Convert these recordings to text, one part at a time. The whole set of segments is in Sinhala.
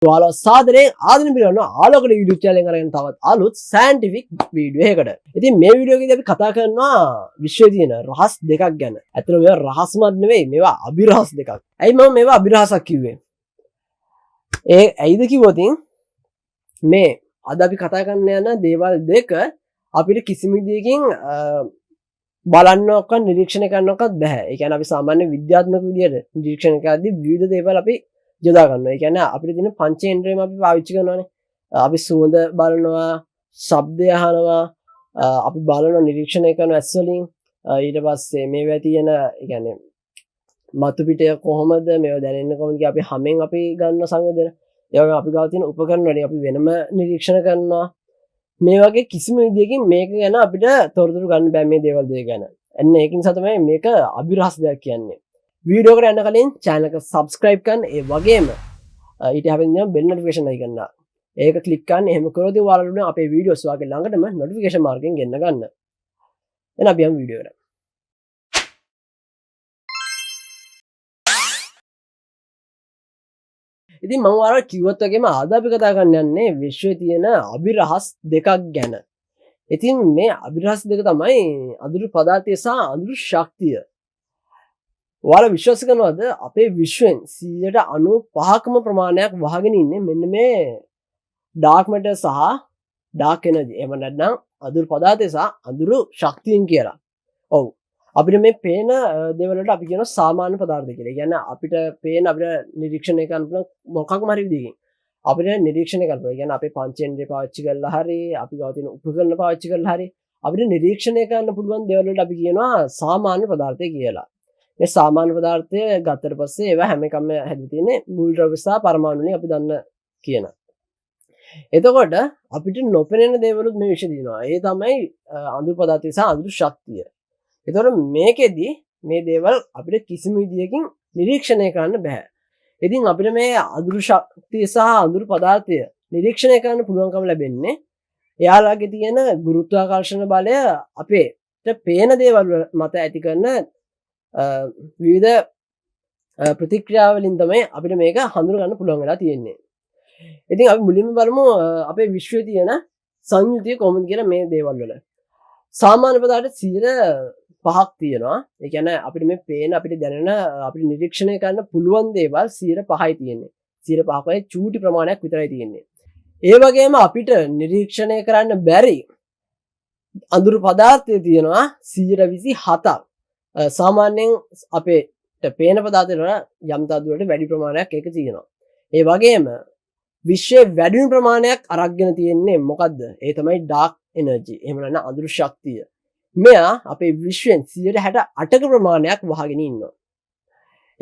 ඔයාලා සාදරයෙන් ආදරයෙන් පිළිගන්නවා ආලෝකඩ YouTube channel එකෙන් අරගෙන තවත් අලුත් scientific video එකකට. ඉතින් මේ වීඩියෝ එකේදී අපි කතා කරනවා විශ්වයේ තියෙන රහස් දෙකක් ගැන. ඇත්තටම මේවා රහස්මත් නෙවෙයි මේවා අභිරහස් දෙකක්. ඇයි මම මේවා අභිරහසක් කිව්වේ? ඇයිද කිව්වොත් මේ අද අපි කතා කරන්න යන දේවල් දෙක අපිට කිසිම විදියකින් බලන්නවක්වත් නිරීක්ෂණය කරන්නවක්වත් බෑ. ඒ කියන්නේ අපි සාමාන්‍ය විද්‍යාත්මක විදියට නිරීක්ෂණය කරද්දී විවිධ දේවල් අපි යොදා ගන්නවා. ඒ කියන්නේ අපිට තියෙන පංචේන්ද්‍රයම අපි පාවිච්චි කරනවානේ. අපි සුවඳ බලනවා, ශබ්දය අහනවා, අපි බලනවා නිරීක්ෂණය කරන ඇස් වලින්. ඊට පස්සේ මේවා තියෙන ඒ කියන්නේ මතු පිටය කොහොමද මේවා දැනෙන්නේ කොහොමද කියලා අපි හැමෙන් අපි ගන්න සංවේදන. ඒ වගේම අපි ගාව තියෙන උපකරණ වලින් අපි වෙනම නිරීක්ෂණ කරනවා. මේ වගේ කිසිම විදියකින් මේක ගැන අපිට තොරතුරු ගන්න බෑ මේ දේවල් දෙක ගැන. එන්න ඒක නිසා තමයි මේක අභිරහස් දෙයක් කියන්නේ. වීඩියෝ එකට යන්න කලින් channel එක subscribe කරන්න, ඒ වගේම ඊට හැබැයි නම් bell notification එක ගන්න. ඒක click කරන්න. එහෙම කරොත් ඔයාලට අපේ වීඩියෝස් වාගේ ළඟටම notification මාර්ගයෙන් ගෙන්න ගන්න. එහෙනම් අපි යමු වීඩියෝ එකට. ඉතින් මම ඔයාලට කිව්වත් වගේම අද අපි කතා කරන්න යන්නේ විශ්වයේ තියෙන අභිරහස් දෙකක් ගැන. ඉතින් මේ අභිරහස් දෙක තමයි අඳුරු පදාර්ථය සහ අඳුරු ශක්තිය. ඔයාලා විශ්වාස කරනවද අපේ විශ්වයෙන් 95%ක්ම ප්‍රමාණයක් වහගෙන ඉන්නේ මෙන්න මේ ඩාර්ක් මැටර් සහ ඩාර්ක් එනර්ජි. එහෙම නැත්නම් අඳුරු පදාර්ථය සහ අඳුරු ශක්තියෙන් කියලා. ඔව්. අපිට මේ පේන දේවල් වලට අපි කියනවා සාමාන්‍ය පදාර්ථ කියලා. ඒ කියන්නේ අපිට පේන අපිට නිරීක්ෂණය කරන්න පුළුවන් මොකක්ම හරි විදිහකින් අපිට නිරීක්ෂණය කරන්න පුළුවන්. ඒ කියන්නේ අපේ පංචේන්ද්‍රය පාවිච්චි කරලා හරි අපි ගාව තියෙන උපකරණ පාවිච්චි කරලා හරි අපිට නිරීක්ෂණය කරන්න පුළුවන් දේවල් වලට අපි කියනවා සාමාන්‍ය පදාර්ථය කියලා. මේ සාමාන්‍ය පදාර්ථය ගත්තට පස්සේ ඒවා හැම එකම හැදලා තියෙන්නේ මූල ද්‍රව්‍ය සහ පරමාණු වලින් අපි දන්න කියන. එතකොට අපිට නොපෙනෙන දේවලුත් මේ විශ්ේ තියෙනවා. ඒ තමයි අඳුරු පදාර්ථය සහ අඳුරු ශක්තිය. එතකොට මේකෙදි මේ දේවල් අපිට කිසිම විදියකින් නිරීක්ෂණය කරන්න බෑ. ඉතින් අපිට මේ අඳුරු ශක්තිය සහ අඳුරු පදාර්ථය නිරීක්ෂණය කරන්න පුළුවන්කම ලැබෙන්නේ එයාලගේ තියෙන ගුරුත්වාකර්ෂණ බලය අපේට පේන දේවල් මත ඇති කරන විවිධ ප්‍රතික්‍රියා වලින් තමයි අපිට මේක හඳුනා ගන්න පුළුවන් වෙලා තියෙන්නේ. ඉතින් අපි මුලින්ම බලමු අපේ විශ්වයේ තියෙන සංයුතිය කොහොමද කියලා මේ දේවල් වල. සාමාන්‍ය පදාර්ථ 5ක් තියෙනවා. ඒ කියන්නේ අපිට මේ පේන අපිට දැනෙන අපිට නිරීක්ෂණය කරන්න පුළුවන් දේවල් 5යි තියෙන්නේ. 5ක වගේ චූටි ප්‍රමාණයක් විතරයි තියෙන්නේ. ඒ වගේම අපිට නිරීක්ෂණය කරන්න බැරි අඳුරු පදාර්ථය තියෙනවා 27ක්. සාමාන්‍යයෙන් අපිට පේන පදාර්ථ වල යම් තාදුරට වැඩි ප්‍රමාණයක් ඒක තියෙනවා. ඒ වගේම විශ්වයේ වැඩිම ප්‍රමාණයක් අරගෙන තියෙන්නේ මොකද්ද? ඒ තමයි ඩාර්ක් එනර්ජි. එහෙම නැත්නම් අඳුරු ශක්තිය. මෙයා අපේ විශ්වයෙන් 68ක ප්‍රමාණයක් වහගෙන ඉන්නවා.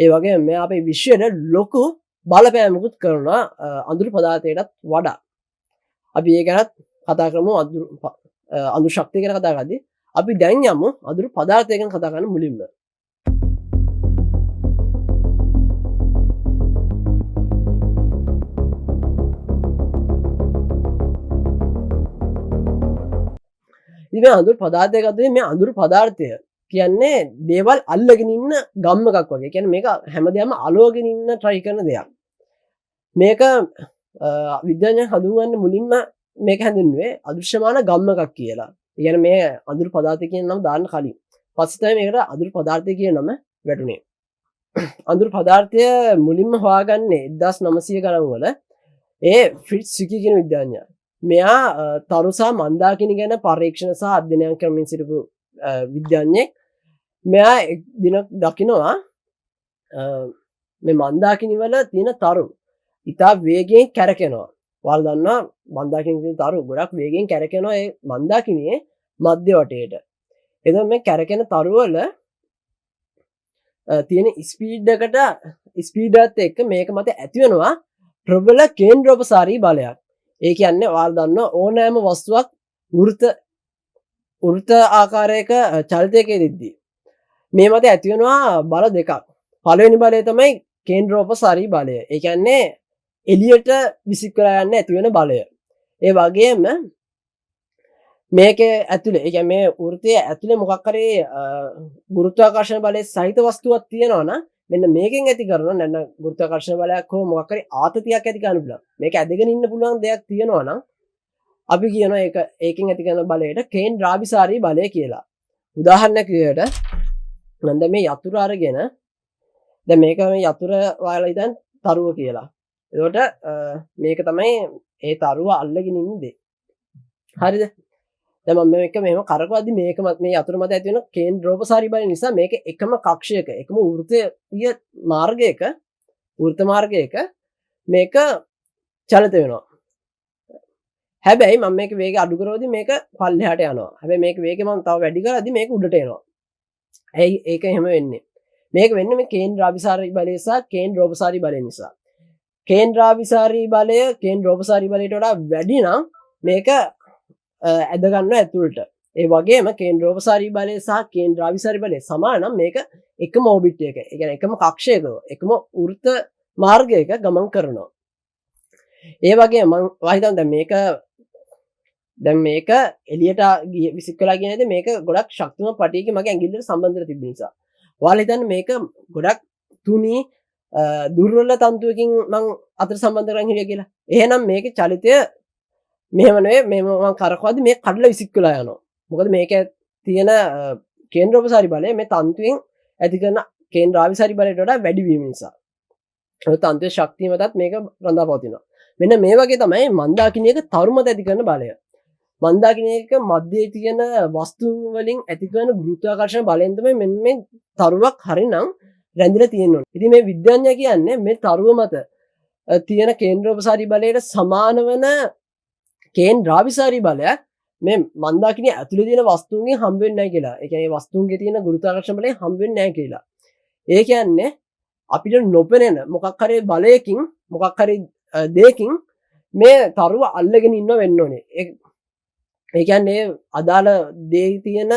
ඒ වගේම මෙයා අපේ විශ්වයට ලොකු බලපෑමකුත් කරනවා අඳුරු පදාර්ථයටත් වඩා. අපි ඒ ගැනත් කතා කරමු අඳුරු ශක්තිය ගැන කතා කරද්දී. අපි දැන් යමු අඳුරු පදාර්ථය ගැන කතා කරන්න මුලින්ම. ඉතින් මේ අඳුරු පදාර්ථය ගත්තොත් මේ අඳුරු පදාර්ථය කියන්නේ දේවල් අල්ලගෙන ඉන්න ගම් එකක් වගේ. කියන්නේ මේක හැමදේම අලවගෙන ඉන්න try කරන දෙයක්. මේක විද්‍යාඥයන් හඳුන්වන්නේ මුලින්ම මේක හැඳින්වුවේ අදෘශ්‍යමාන ගම් එකක් කියලා. ඒ කියන්නේ මේ අඳුරු පදාර්ථය කියන නම දාන්න කලින්. පස්සේ තමයි මේකට අඳුරු පදාර්ථය කියන නම වැටුනේ. අඳුරු පදාර්ථය මුලින්ම හොයාගන්නේ 1900 ගණන් වල ඒ ෆ්‍රිට්ස් විකි කියන විද්‍යාඥයා. මෙයා තරු සහ මන්දාකිනි ගැන පරීක්ෂණ සහ අධ්‍යයනය කරමින් සිටපු විද්‍යාඥයෙක්. මෙයා එක් දිනක් දකිනවා මේ මන්දාකිනි වල තියෙන තරු ඉතා වේගයෙන් කැරකෙනවා. ඔයාලා දන්නවා මන්දාකිනි තියෙන තරු ගොඩක් වේගයෙන් කැරකෙනවා ඒ මන්දාකිනියේ මධ්‍ය වටේට. එතකොට මේ කැරකෙන තරු වල තියෙන ස්පීඩ් එකත් එක්ක මේක මත ඇති වෙනවා ප්‍රබල කේන්ද්‍රෝපසාරී බලයක්. ඒ කියන්නේ ඔයාලා දන්නවා ඕනෑම වස්තුවක් වෘත්ත ආකාරයක චලිතයක යෙදෙද්දී මේ මත ඇති වෙනවා බල දෙකක්. පළවෙනි බලය තමයි කේන්ද්‍රෝපසාරී බලය. ඒ කියන්නේ එළියට විසික් කරලා යන්න ඇති වෙන බලය. ඒ වගේම මේකේ ඇතුලේ ඒ කියන්නේ මේ වෘත්තයේ ඇතුලේ මොකක් හරි ගුරුත්වාකර්ෂණ බලයේ සහිත වස්තුවක් තියෙනවා නම් මෙන්න මේකෙන් ඇති කරන නැත්නම් ගුරුත්වාකර්ෂණ බලයක් හෝ මොකක් හරි ආතතියක් ඇති කරන්න පුළුවන්. මේක ඇදගෙන ඉන්න පුළුවන් දෙයක් තියෙනවා නම් අපි කියනවා ඒකෙන් ඇති කරන බලයට කේන්ද්‍රාභිසාරී බලය කියලා. උදාහරණයක් විදිහට මම මේ යතුර අරගෙන දැන් මේක මේ යතුර වාලා ඉතින් තරුව කියලා. එතකොට මේක තමයි ඒ තරුව අල්ලගෙන ඉන්න දේ. හරිද? දැන් මම මේක මෙහෙම කරකවද්දි මේක මේ යතුර මත ඇති වෙන කේන්ද්‍රෝපසාරී බලය නිසා මේක එකම කක්ෂයක එකම වෘත්තීය මාර්ගයක වෘත්ත මාර්ගයක මේක චලිත වෙනවා. හැබැයි මම මේක වේගය අඩු කරවද්දි මේක පල්ලෙහාට යනවා. හැබැයි මේක වේගය මම තව වැඩි කරද්දි මේක උඩට එනවා. ඇයි ඒක එහෙම වෙන්නේ? මේක වෙන්නේ මේ කේන්ද්‍රාභිසාරී බලය සහ කේන්ද්‍රෝපසාරී බලය නිසා. කේන්ද්‍රාභිසාරී බලය කේන්ද්‍රෝපසාරී බලයට වඩා වැඩි නම් මේක ඇද ගන්න ඇතුළට. ඒ වගේම කේන්ද්‍රෝපසාරී බලය සහ කේන්ද්‍රාභිසාරී බලය සමාන නම් මේක එකම ඕබිට් එක. ඒ කියන්නේ එකම කක්ෂයක එකම වෘත්ත මාර්ගයක ගමන් කරනවා. ඒ වගේ මම හිතන්නේ දැන් මේක එළියට විසිකලා කියන්නේ මේක ගොඩක් ශක්තිමත් පටියකින් මගේ ඇඟිල්ලට සම්බන්ධ වෙලා තිබෙන නිසා. ඔයාලා හිතන්නේ මේක ගොඩක් තුනී දුර්වල තන්තුවකින් මං අතර සම්බන්ධ කරගෙන හිටියා කියලා. එහෙනම් මේකේ චලිතය මෙහෙම නෙවෙයි මම කරකවද්දි මේ කඩලා විසිකලා යනවා. මොකද මේකේ තියෙන කේන්ද්‍රෝපසාරී බලය මේ තන්තුවෙන් ඇති කරන කේන්ද්‍රාභිසාරී බලයට වඩා වැඩි වීම නිසා. ඒ තන්තුවේ ශක්තිය මතත් මේක රඳා පවතිනවා. මෙන්න මේ වගේ තමයි මන්දාකිණියක තරු මත ඇති කරන බලය. මන්දාකිණියක මැදේ තියෙන වස්තුන් වලින් ඇති කරන ගුරුත්වාකර්ෂණ බලයෙන් තමයි මෙන්න මේ තරුවක් හරිනම් රැඳිලා තියෙන්නේ. ඉතින් මේ විද්‍යාඥයා කියන්නේ මේ තරුව මත තියෙන කේන්ද්‍රෝපසාරී බලයට සමාන වන කේන්ද්‍රාභිසාරී බලයක් මේ මන්දාකිණිය ඇතුලේ තියෙන වස්තුන්ගෙන් හම්බ වෙන්නේ නැහැ කියලා. ඒ කියන්නේ වස්තුන්ගේ තියෙන ගුරුත්වාකර්ෂණ බලයෙන් හම්බ වෙන්නේ නැහැ කියලා. ඒ කියන්නේ අපිට නොපෙනෙන මොකක් හරි බලයකින් මොකක් හරි දෙයකින් මේ තරුව අල්ලගෙන ඉන්න වෙන්න ඕනේ. ඒ කියන්නේ අදාළ දේ තියෙන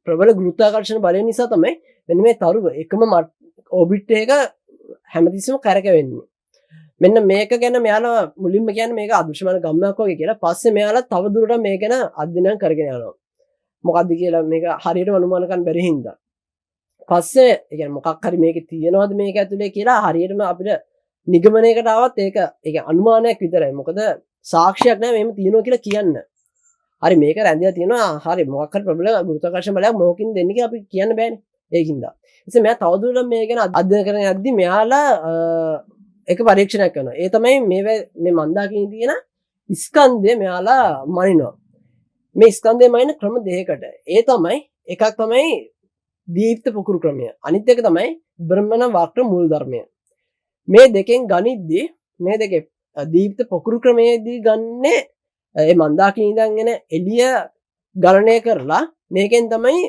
ප්‍රබල ගුරුත්වාකර්ෂණ බලය නිසා තමයි මෙන්න මේ තරුව එකම ඕබිට් එක හැමතිස්සෙම කරකවෙන්නේ. මෙන්න මේක ගැන මෙයාලා මුලින්ම කියන්නේ මේක අදෘශ්‍යමාන ගම්මක් වගේ කියලා. පස්සේ මෙයාලා තව දුරටත් මේක ගැන අධ්‍යයනය කරගෙන යනවා. මොකද්ද කියලා මේක හරියටම අනුමාන කරන්න බැරි හින්දා. පස්සේ ඒ කියන්නේ මොකක් හරි මේකේ තියෙනවද මේක ඇතුලේ කියලා හරියටම අපිට නිගමනයකට ආවත් ඒක අනුමානයක් විතරයි. මොකද සාක්ෂියක් නැහැ මෙහෙම තියෙනවා කියලා කියන්න. හරි මේක රැඳිලා තියෙනවා. හරි මොකක් හරි ප්‍රබල ගුරුත්වාකර්ෂණ බලයක් මොකකින් දෙන්නේ කියලා අපි කියන්න බෑනේ. ඒකින්ද. ඉතින් මෙයා තවදුරටත් මේක ගැන අධ්‍යයනය කරන යද්දි මෙයාලා එක පරීක්ෂණයක් කරනවා. ඒ තමයි මේ මන්දාකිණියේ තියෙන ස්කන්ධය මෙයාලා මනිනවා. මේ ස්කන්ධය මනින ක්‍රම දෙකකට. ඒ තමයි එකක් තමයි දීප්ත පොකුරු ක්‍රමය. අනිත් එක තමයි බ්‍රහ්මන වක්‍ර මූල ධර්මය. මේ දෙකෙන් ගනිද්දී මේ දෙකේ දීප්ත පොකුරු ක්‍රමයේදී ගන්නේ ඒ මන්දාකිණිය ඉඳන් එන එළිය ගණනය කරලා මේකෙන් තමයි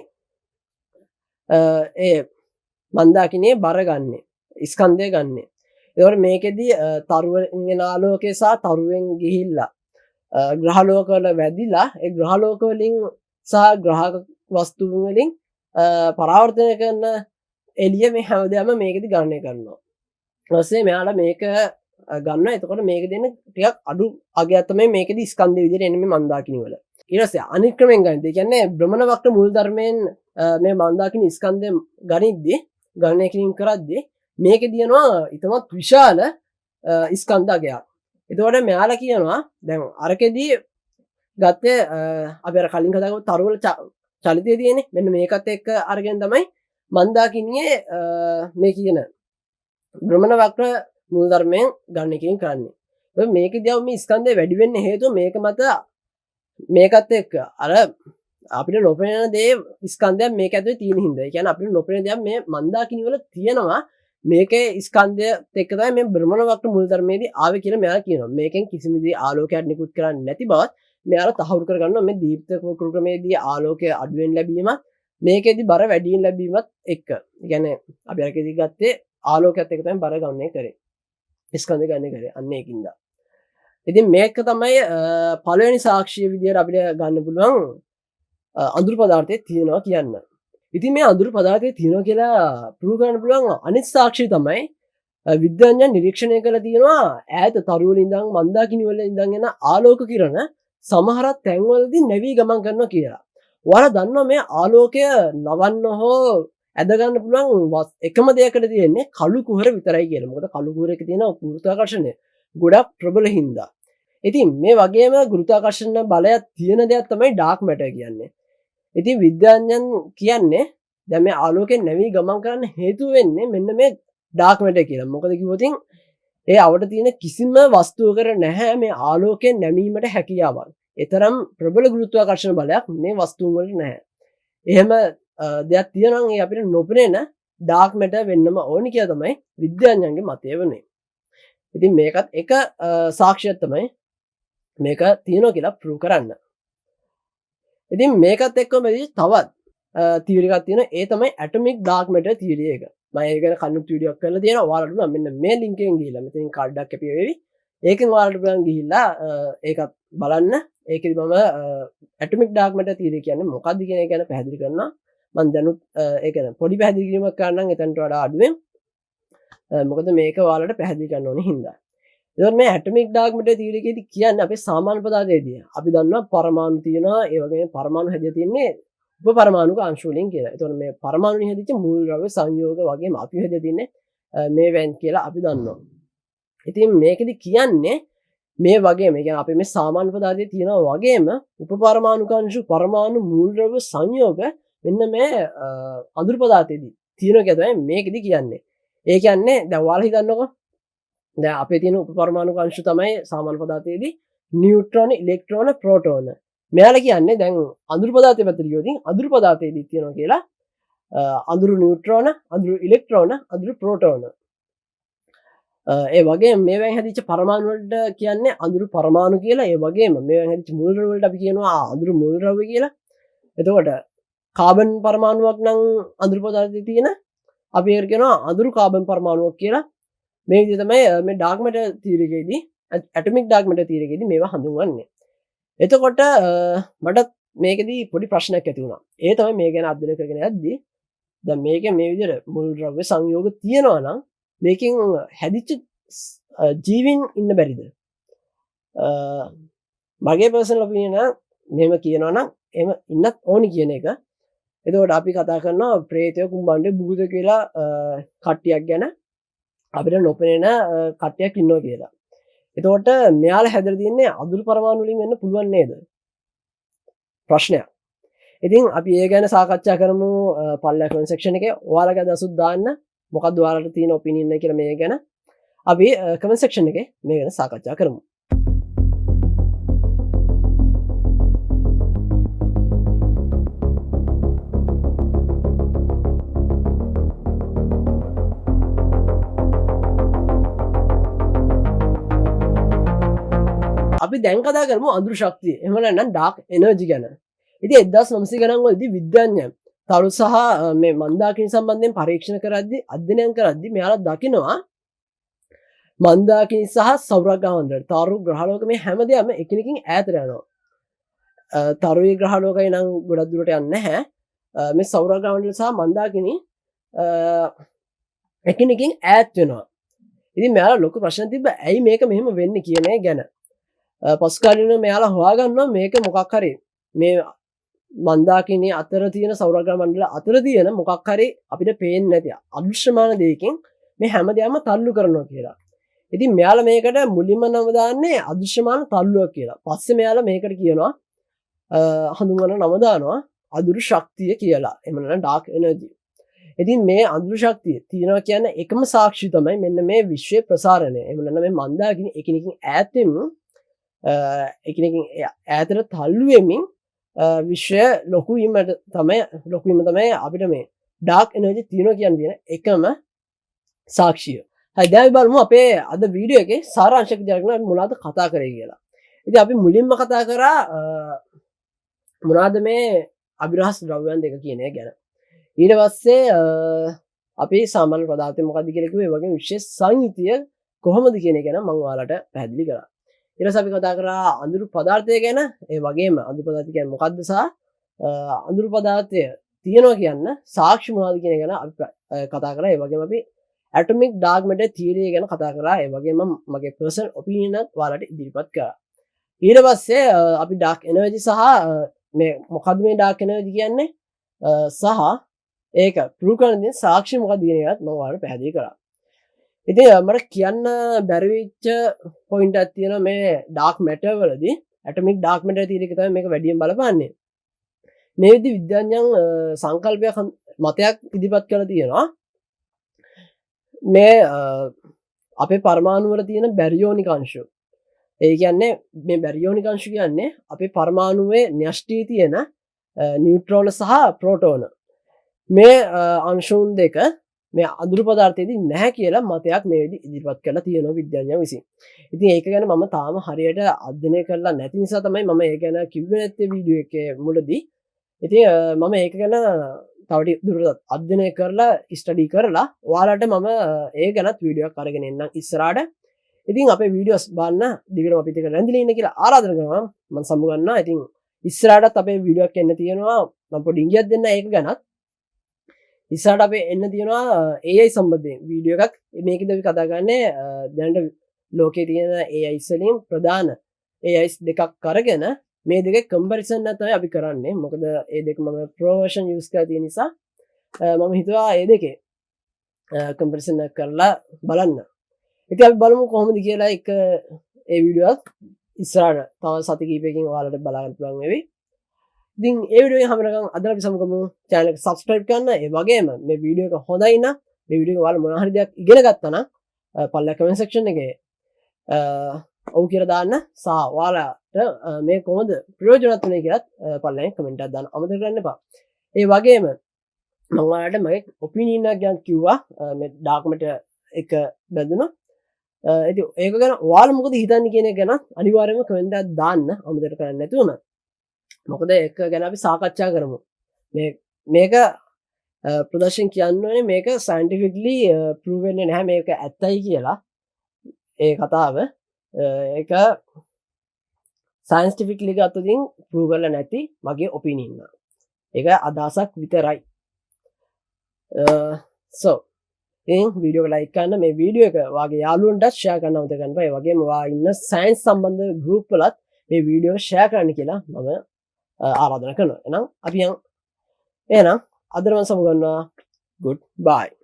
ඒ මන්දාකිණියේ බර ගන්නෙ. ස්කන්ධය ගන්නෙ. ඒවල මේකෙදී තරුවෙන් ආලෝකය සහ තරුවෙන් ගිහිල්ලා ග්‍රහලෝක වල වැදිලා ඒ ග්‍රහලෝක වලින් සහ ග්‍රහක වස්තුන් වලින් පරාවර්තනය කරන එළිය මේ හැමදේම මේකෙදී ගණනය කරනවා. ඊපස්සේ මෙයාලා මේක ගන්නවා. එතකොට මේක දෙන්න ටිකක් අඩු අගයක් තමයි මේකෙදී ස්කන්ධය විදිහට එන්නේ මේ මන්දාකිණි වල. ඊට පස්සේ අනිත් ක්‍රමෙන් ගන්න. ඒ කියන්නේ භ්‍රමණ වක්‍ර මූල ධර්මයෙන් මේ මන්දාකිණි ස්කන්ධය ගනිද්දී ගණනය කිරීම කරද්දී මේකෙදී යනවා ඊටමත් විශාල ස්කන්ධ අගයක්. එතකොට මෙයාලා කියනවා දැන් අරකෙදී ගත්තේ අපි අර කලින් කතා කරපු තරුවල චලිතය තියෙන්නේ. මෙන්න මේකත් එක්ක අරගෙන තමයි මන්දාකිණියේ මේ කියන භ්‍රමණ වක්‍ර මූල ධර්මයෙන් ගණනය කිරීම කරන්නේ. මේකදී මේ ස්කන්ධය වැඩි වෙන්න හේතුව මේක මත මේකත් එක්ක අර අපිට නොපෙනෙන දේ ස්කන්ධයක් මේක ඇතුලේ තියෙන හින්දා. ඒ කියන්නේ අපිට නොපෙනෙන දේ මේ මන්දාකිණි වල තියෙනවා. මේකේ ස්කන්ධය එක්ක තමයි මේ බ්‍රහ්මණ වක්‍ර මූල ධර්මයේදී ආවේ කියලා මෙයාලා කියනවා. මේකෙන් කිසිම විදිහේ ආලෝකයක් නිකුත් කරන්නේ නැති බවත් මෙයාලා තහවුරු කරගන්නවා. මේ දීප්ත පොකුරු ක්‍රමයේදී ආලෝකය අඩු වෙන ලැබීමත් මේකෙදී බර වැඩි වෙන ලැබීමත් එක්ක. ඒ කියන්නේ අපි අරකෙදී ගත්තේ ආලෝකයත් එක්ක තමයි බර ගන්නය කරේ. ස්කන්ධය ගන්නය කරේ. අන්න ඒකින්ද. ඉතින් මේක තමයි පළවෙනි සාක්ෂිය විදියට අපිට ගන්න පුළුවන් අඳුරු පදාර්ථයේ තියෙනවා කියන්න. ඉතින් මේ අඳුරු පදාර්ථයේ තියෙනවා කියලා ප්‍රූව් කරන්න පුළුවන් අනිත් සාක්ෂිය තමයි විද්‍යාඥයන් නිරීක්ෂණය කරලා තියෙනවා ඈත තරු වල ඉඳන් මන්දාකිණි වල ඉඳන් එන ආලෝක කිරණ සමහර තැන්වලදී නැවී ගමන් කරනවා කියලා. ඔයාලා දන්නවා මේ ආලෝකය නවන්න හෝ ඇද ගන්න පුළුවන් එකම දෙයකට තියෙන්නේ කළු කුහර විතරයි කියලා. මොකද කළු කුහරයක තියෙන ගුරුත්වාකර්ෂණය ගොඩක් ප්‍රබල හින්දා. ඉතින් මේ වගේම ගුරුත්වාකර්ෂණ බලයක් තියෙන දෙයක් තමයි ඩාර්ක් මැටර් කියන්නේ. ඉතින් විද්‍යාඥයන් කියන්නේ දැන් මේ ආලෝකයෙන් නැවී ගමන් කරන්න හේතු වෙන්නේ මෙන්න මේ ඩාර්ක් මැටර් කියලා. මොකද කිව්වොත් ඒ අවට තියෙන කිසිම වස්තුවකට නැහැ මේ ආලෝකයෙන් නැමීමට හැකියාවක්. ඒ තරම් ප්‍රබල ගුරුත්වාකර්ෂණ බලයක් මේ වස්තුන් වලට නැහැ. එහෙම දෙයක් තියෙනවා නම් ඒ අපිට නොපෙනෙන ඩාර්ක් මැටර් වෙන්නම ඕනි කියලා තමයි විද්‍යාඥයන්ගේ මතය වෙන්නේ. ඉතින් මේකත් එක සාක්ෂියක් තමයි මේක තියෙනවා කියලා ප්‍රූව් කරන්න. ඉතින් මේකත් එක්කම තවත් තියරි එකක් තියෙනවා. ඒ තමයි ඇටොමික් ඩාර්ක් මැටර් තියරි එක. මම ඒක ගැන කලින් වීඩියෝ එකක් කරලා තියෙනවා. ඔයාලට උනා මෙන්න මේ ලින්ක් එකෙන් ගිහිල්ලා මෙතනින් කාඩ් එකක් කැපිය වේවි. ඒකෙන් ඔයාලට පුළුවන් ගිහිල්ලා ඒකත් බලන්න. ඒකෙදි මම ඇටොමික් ඩාර්ක් මැටර් තියරි කියන්නේ මොකක්ද කියන එක ගැන පැහැදිලි කරනවා. මම දැනුත් ඒක ගැන පොඩි පැහැදිලි කිරීමක් කරන්නම් එතනට වඩා අඩුවෙන්. මොකද මේක ඔයාලට පැහැදිලි කරන්න ඕනේ හින්දා. එතකොට මේ ඇටොමික් ඩාර්ක් මැටර් තියරි එකේදී කියන්නේ අපේ සාමාන්‍ය පදාර්ථයේදී අපි දන්නවා පරමාණු තියෙනවා. ඒ වගේම පරමාණු හැදිලා තින්නේ උපපරමාණුක අංශු වලින් කියලා. එතකොට මේ පරමාණු වලින් හැදිච්ච මූල ද්‍රව්‍ය සංයෝග වගේම අපි හැදිලා තින්නේ මේ වැන් කියලා අපි දන්නවා. ඉතින් මේකෙදි කියන්නේ මේ වගේම කියන්නේ අපි මේ සාමාන්‍ය පදාර්ථයේ තියෙනවා වගේම උපපරමාණුක අංශු පරමාණු මූල ද්‍රව්‍ය සංයෝග මෙන්න මේ අඳුරු පදාර්ථයේදී තියෙනවා කියලා තමයි මේකෙදි කියන්නේ. ඒ කියන්නේ දැන් ඔයාලා හිතන්නකෝ දැන් අපේ තියෙන උපපරමාණුක අංශු තමයි සාමාන්‍ය පදාර්ථයේදී නියුට්‍රෝන, ඉලෙක්ට්‍රෝන, ප්‍රෝටෝන. මෙයාලා කියන්නේ දැන් අඳුරු පදාර්ථය පැත්තට ගියොත් අඳුරු පදාර්ථයේදී තියෙනවා කියලා අඳුරු නියුට්‍රෝන, අඳුරු ඉලෙක්ට්‍රෝන, අඳුරු ප්‍රෝටෝන. ඒ වගේම මේවෙන් හැදිච්ච පරමාණු වලට කියන්නේ අඳුරු පරමාණු කියලා. ඒ වගේම මේවෙන් හැදිච්ච මූල ද්‍රව්‍ය වලට අපි කියනවා අඳුරු මූල ද්‍රව්‍ය කියලා. එතකොට කාබන් පරමාණුවක් නම් අඳුරු පදාර්ථයේ තියෙන අපි ඒකට කියනවා අඳුරු කාබන් පරමාණුවක් කියලා. මේ විදිහ තමයි මේ ඩාර්ක් මැටර් තියරි එකේදී ඇටොමික් ඩාර්ක් මැටර් තියරි එකේදී මේවා හඳුන්වන්නේ. එතකොට මට මේකෙදී පොඩි ප්‍රශ්නයක් ඇති වුණා. ඒ තමයි මේ ගැන අධ්‍යයනය කරගෙන යද්දී දැන් මේකේ මේ විදිහට මුල් ද්‍රව්‍ය සංයෝග තියෙනවා නම් මේකෙන් හැදිච්ච ජීවීන් ඉන්න බැරිද? මගේ පර්සනල් ඔපිනියන් එක මෙහෙම කියනවා නම් එහෙම ඉන්නත් ඕනි කියන එක. එතකොට අපි කතා කරනවා ප්‍රේතය කුම්බණ්ඩේ බුදුද කියලා කට්ටියක් ගැන අපිට නොපෙනෙන කට්ටියක් ඉන්නවා කියලා. එතකොට මෙයාලා හැදලා තියන්නේ අඳුරු පරමාණු වලින් වෙන්න පුළුවන් නේද? ප්‍රශ්නයක්. ඉතින් අපි ඒ ගැන සාකච්ඡා කරමු පල්ලා කමෙන්ට් සෙක්ෂන් එකේ. ඔයාලගේ අදහසුත් දාන්න. මොකක්ද ඔයාලට තියෙන ඔපිනියන් එක කියලා මේ ගැන අපි කමෙන්ට් සෙක්ෂන් එකේ මේ ගැන සාකච්ඡා කරමු. අපි දැන් කතා කරමු අඳුරු ශක්තිය. එහෙම නැත්නම් ඩාර්ක් එනර්ජි ගැන. ඉතින් 1900 ගණන් වලදී විද්‍යාඥයන් තරු සහ මේ මන්දාකිනි සම්බන්ධයෙන් පරීක්ෂණ කරද්දී අධ්‍යයනය කරද්දී මෙයාලා දකිනවා මන්දාකිනි සහ සෞරග්‍රහ මණ්ඩල තරු ග්‍රහලෝක මේ හැම දෙයක්ම එකිනෙකින් ඈතට යනවා. තරුවේ ග්‍රහලෝකය නම් ගොඩක් දුරට යන්නේ නැහැ. මේ සෞරග්‍රහ මණ්ඩල සහ මන්දාකිනි එකිනෙකින් ඈත් වෙනවා. ඉතින් මෙයාලා ලොකු ප්‍රශ්න තිබ්බ ඇයි මේක මෙහෙම වෙන්නේ කියන එක ගැන. පස්කාලින මෙයාලා හොයාගන්නවා මේක මොකක් හරි මේ මන්දාකිනි අතර තියෙන සෞරග්‍රහ මණ්ඩල අතර තියෙන මොකක් හරි අපිට පේන්නේ නැති අදෘශ්‍යමාන දෙයකින් මේ හැම දෙයක්ම තල්ලු කරනවා කියලා. ඉතින් මෙයාලා මේකට මුලින්ම නම දාන්නේ අදෘශ්‍යමාන තල්ලුවක් කියලා. පස්සේ මෙයාලා මේකට කියනවා හඳුන්වන නම දානවා අඳුරු ශක්තිය කියලා. එහෙම නැත්නම් ඩාර්ක් එනර්ජි. ඉතින් මේ අඳුරු ශක්තිය තියෙනවා කියන්නේ එකම සාක්ෂිය තමයි මෙන්න මේ විශ්වයේ ප්‍රසාරණය. එහෙම නැත්නම් මේ මන්දාකිනි එකිනෙකින් ඈත් වෙමින් එකිනෙකින් ඈතට තල්ලු වෙමින් විශ්වය ලොකු වීමට තමයි අපිට මේ ඩාර්ක් එනර්ජි තියෙනවා කියන එකම සාක්ෂිය. හරි දැන් අපි බලමු අපේ අද වීඩියෝ එකේ සාරාංශයක් විදිහට අපි මොනවද කතා කරේ කියලා. ඉතින් අපි මුලින්ම කතා කරා මොනවද මේ අභිරහස් ද්‍රව්‍යයන් දෙක කියන එක ගැන. ඊට පස්සේ අපි සාමාන්‍ය පදාර්ථය මොකක්ද කියලා කිව්වේ. ඒ වගේම විශේෂ සංයුතිය කොහොමද කියන එක ගැන මම ඔයාලට පැහැදිලි කරා. ඊට පස්සේ අපි කතා කරා අඳුරු පදාර්ථය ගැන. ඒ වගේම අඳුරු පදාර්ථය කියන්නේ මොකක්ද සහ අඳුරු පදාර්ථය තියෙනවා කියන්න සාක්ෂි මොනවද කියන එක ගැන අපි කතා කරා. ඒ වගේම අපි ඇටොමික් ඩාර්ක් මැටර් තියරි ගැන කතා කරා. ඒ වගේම මගේ පර්සනල් ඔපිනියන් එකත් ඔයාලට ඉදිරිපත් කරා. ඊට පස්සේ අපි ඩාර්ක් එනර්ජි සහ මේ මොකද්ද මේ ඩාර්ක් එනර්ජි කියන්නේ සහ ඒක ප්‍රූව් කරන්න තියෙන සාක්ෂි මොකක්ද කියන එකත් මම ඔයාලට පැහැදිලි කරා. ඉතින් මට කියන්න බැරි වෙච්ච පොයින්ට් එකක් තියෙනවා මේ ඩාර්ක් මැටර් වලදී. ඇටොමික් ඩාර්ක් මැටර් තියෙන එක තමයි මේක වැඩියෙන් බලපාන්නේ. මේ විදි විද්‍යාඥයන් සංකල්පයක් මතයක් ඉදිරිපත් කරලා තියෙනවා. මේ අපේ පරමාණු වල තියෙන බැරියෝනික අංශු. ඒ කියන්නේ මේ බැරියෝනික අංශු කියන්නේ අපේ පරමාණුවේ න්‍යෂ්ටි තියෙන නියුට්‍රෝන සහ ප්‍රෝටෝන. මේ අංශුන් දෙක මේ අඳුරු පදාර්ථයේදී නැහැ කියලා මතයක් මේ විදි ඉදිරිපත් කරලා තියෙනවා විද්‍යාඥයන් විසින්. ඉතින් ඒක ගැන මම තාම හරියට අධ්‍යයනය කරලා නැති නිසා තමයි මම ඒක ගැන කිව්වේ නැත්තේ වීඩියෝ එකේ මුලදී. ඉතින් මම ඒක ගැන තව ටික දුරටත් අධ්‍යයනය කරලා ස්ටඩි කරලා ඔයාලට මම ඒ ගැනත් වීඩියෝ එකක් අරගෙන එන්නම් ඉස්සරහට. ඉතින් අපේ වීඩියෝස් බලන්න දිගටම අපිත් එක්ක රැඳිලා ඉන්න කියලා ආරාධනා කරනවා. මම සමුගන්නවා. ඉතින් ඉස්සරහටත් අපේ වීඩියෝ එකක් එන්න තියෙනවා. මම පොඩි ඉඟියක් දෙන්න ඒක ගැනත්. ඉස්සරහට අපේ එන්න තියෙනවා AI සම්බන්ධයෙන් වීඩියෝ එකක්. මේකද අපි කතා කරන්නේ දැනට ලෝකයේ තියෙන AIs වලින් ප්‍රධාන AIs දෙකක් අරගෙන මේ දෙකේ කම්පැරිසන් එක තමයි අපි කරන්නේ. මොකද මේ දෙක මම ප්‍රෝ version use කරලා තියෙන නිසා මම හිතුවා මේ දෙකේ කම්පැරිසන් එක කරලා බලන්න. ඉතින් අපි බලමු කොහොමද කියලා එක ඒ වීඩියෝ එක ඉස්සරහට තව සති කිහිපයකින් ඔයාලට බලා ගන්න පුළුවන් වෙවි. ඉතින් ඒ වීඩියෝ එක හැමෝටම අද අපි සමුගමු. channel එක subscribe කරන්න. ඒ වගේම මේ වීඩියෝ එක හොඳයි නම් මේ වීඩියෝ එක ඔයාලා මොනවා හරි දෙයක් ඉගෙන ගත්තා නම් පල්ලා comment section එකේ ඔව් කියලා දාන්න. සහ ඔයාලට මේ කොහොමද ප්‍රයෝජනවත් වෙන්නේ කියලාත් පල්ලෙන් කමෙන්ට් එකක් දාන්න අමතක කරන්න එපා. ඒ වගේම මම ඔයාලට මගේ ඔපිනියන් එකක් ගන්න කිව්වා මේ ඩොකියුමන්ට් එක බැඳුණා. ඉතින් ඒක ගැන ඔයාලා මොකද හිතන්නේ කියන එක ගැන අනිවාර්යයෙන්ම කමෙන්ට් එකක් දාන්න අමතක කරන්නේ නැතුවම. මොකද ඒක ගැන අපි සාකච්ඡා කරමු. මේක ප්‍රදර්ශන කියන්නේ මේක scientifically prove වෙන්නේ නැහැ මේක ඇත්තයි කියලා. ඒ කතාව ඒක scientifically ගත්තොතින් prove කරලා නැති මගේ ඔපිනියන් එක. ඒක අදහසක් විතරයි. so ඉතින් වීඩියෝ එක ලයික් කරන්න, මේ වීඩියෝ එක වාගේ යාළුවන්ටත් ෂෙයා කරන්න අමතක කරන්න එපා. ඒ වගේම ඔයා ඉන්න සයන්ස් සම්බන්ධ ගෲප් වලත් මේ වීඩියෝ එක ෂෙයා කරන්න කියලා මම ආරාධනා කරනවා. එහෙනම් අපි එහෙනම් අදට මම සමුගන්නවා. good bye.